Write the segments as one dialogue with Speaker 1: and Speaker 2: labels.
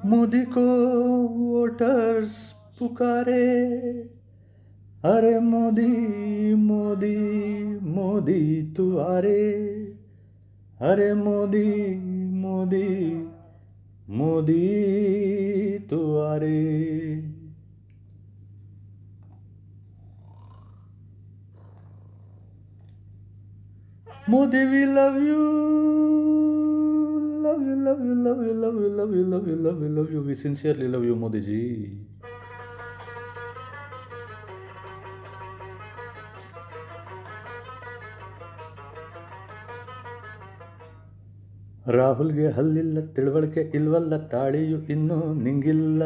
Speaker 1: मोदी को वोटर्स पुकारे, अरे मोदी मोदी मोदी तू आ रे, अरे मोदी मोदी मोदी तू आ रे. Modi, we love you. Love you, love you, love you, love you, love you, love you, love you, love you. We sincerely love you, Modi ji. ರಾಹುಲ್ಗೆ ಹಲ್ಲಿಲ್ಲ, ತಿಳುವಳಿಕೆ ಇಲ್ವಲ್ಲ, ತಾಳಿಯು ಇನ್ನೂ ನಿಂಗಿಲ್ಲ.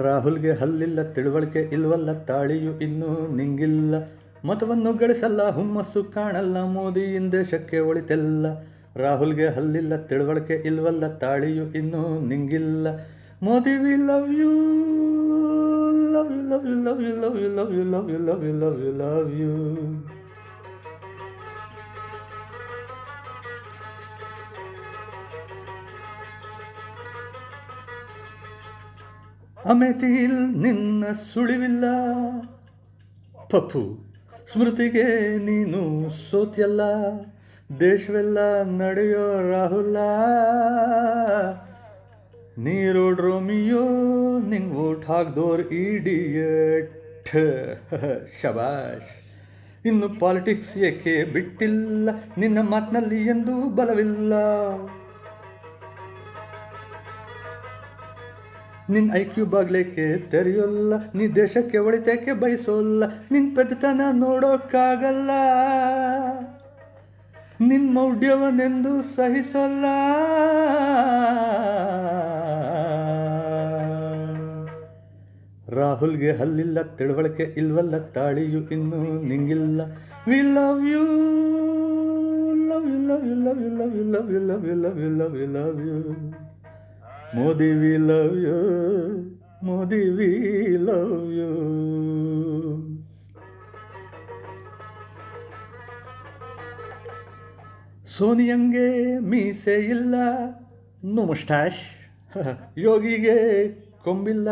Speaker 1: ರಾಹುಲ್ಗೆ ಹಲ್ಲಿಲ್ಲ, ತಿಳುವಳಿಕೆ ಇಲ್ವಲ್ಲ, ತಾಳಿಯು ಇನ್ನೂ ನಿಂಗಿಲ್ಲ. ಮತವನ್ನು ಗಳಿಸಲ್ಲ, ಹುಮ್ಮಸ್ಸು ಕಾಣಲ್ಲ, ಮೋದಿಯಿಂದ ದೇಶಕ್ಕೆ ಒಳಿತೆಲ್ಲ. ರಾಹುಲ್ಗೆ ಹಲ್ಲಿಲ್ಲ, ತಿಳುವಳಿಕೆ ಇಲ್ವಲ್ಲ, ತಾಳಿಯು ಇನ್ನೂ ನಿಂಗಿಲ್ಲ. Modi we love you, love you, love you, love you, love you, love you, love you, love you, love you, love you. ಅಮೇಥಿയിൽ ನಿನ್ನ ಸುಳಿವಿಲ್ಲ, ಪಪ್ಪು ಸ್ಮೃತಿಗೆ ನೀನು ಸೋತ್ಯಲ್ಲ. ದೇಶವೆಲ್ಲ ನಡೆಯೋ ರಾಹುಲ, ನೀರೋಡ್ ರೋಮಿಯೋ ನಿಂಗೆ ವೋಟ್ ಹಾಕ್ದೋರ್ ಇಡಿಯಟ್. ಶಬಾಷ್. ಇನ್ನು ಪಾಲಿಟಿಕ್ಸ್ ಏಕೆ ಬಿಟ್ಟಿಲ್ಲ, ನಿನ್ನ ಮಾತಿನಲ್ಲಿ ಎಂದೂ ಬಲವಿಲ್ಲ. ನಿನ್ನ ಐಕ್ಯೂ ಬಾಗ್ಲೇಕೆ ತೆರೆಯೋಲ್ಲ, ನೀ ದೇಶಕ್ಕೆ ಒಳಿತಕ್ಕೆ ಬಯಸೋಲ್ಲ. ನಿನ್ನ ಪೆದ್ದತನ ನೋಡೋಕ್ಕಾಗಲ್ಲ, ನಿನ್ನ ಮೌಢ್ಯವನ್ನೆಂದು ಸಹಿಸೋಲ್ಲ. ರಾಹುಲ್ಗೆ ಹಲ್ಲಿಲ್ಲ, ತಿಳುವಳಿಕೆ ಇಲ್ವಲ್ಲ, ತಾಳಿಯು ಇನ್ನೂ ನಿಂಗಿಲ್ಲ. We love you, love you, love you, love you, love you, love you, love you, love you, love you, love you. Modi we love you, Modi we love you. ಸೋನಿಯಂಗೆ ಮೀಸೆ ಇಲ್ಲ, ನೋ ಮುಸ್ಟಾಶ್. ಯೋಗಿಗೆ ಕೊಂಬಿಲ್ಲ,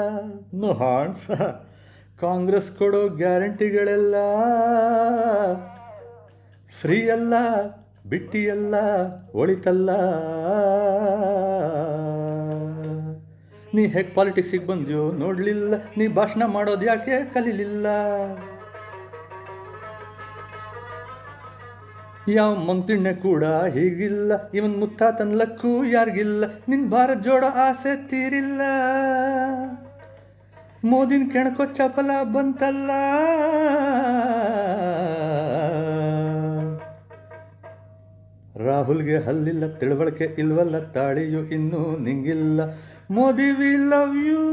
Speaker 1: no horns. Congress ಕೊಡೋ ಗ್ಯಾರಂಟಿಗಳೆಲ್ಲ free ಅಲ್ಲ, ಬಿಟ್ಟಿಯಲ್ಲ, ಒಳಿತಲ್ಲ. ನೀ ಹೇಗೆ ಪಾಲಿಟಿಕ್ಸಿಗೆ ಬಂದ್ಯೋ ನೋಡಲಿಲ್ಲ, ನೀ ಭಾಷಣ ಮಾಡೋದು ಯಾಕೆ ಕಲೀಲಿಲ್ಲ. ಯಾವ ಮಂತ್ರಿನೇ ಕೂಡ ಹೀಗಿಲ್ಲ, ಇವನ್ ಮುತ್ತಾತನ ಲಕ್ಕು ಯಾರಿಗಿಲ್ಲ. ನಿನ್ನ ಭಾರತ್ ಜೋಡೋ ಆಸೆ ತೀರಿಲ್ಲ, ಮೋದಿನ ಕೆಣಕೋ ಚಪಲ ಬಂತಲ್ಲ. ರಾಹುಲ್ಗೆ ಹಲ್ಲಿಲ್ಲ, ತಿಳುವಳಿಕೆ ಇಲ್ವಲ್ಲ, ತಾಳಿಯು ಇನ್ನೂ ನಿಂಗಿಲ್ಲ. Modi we love you.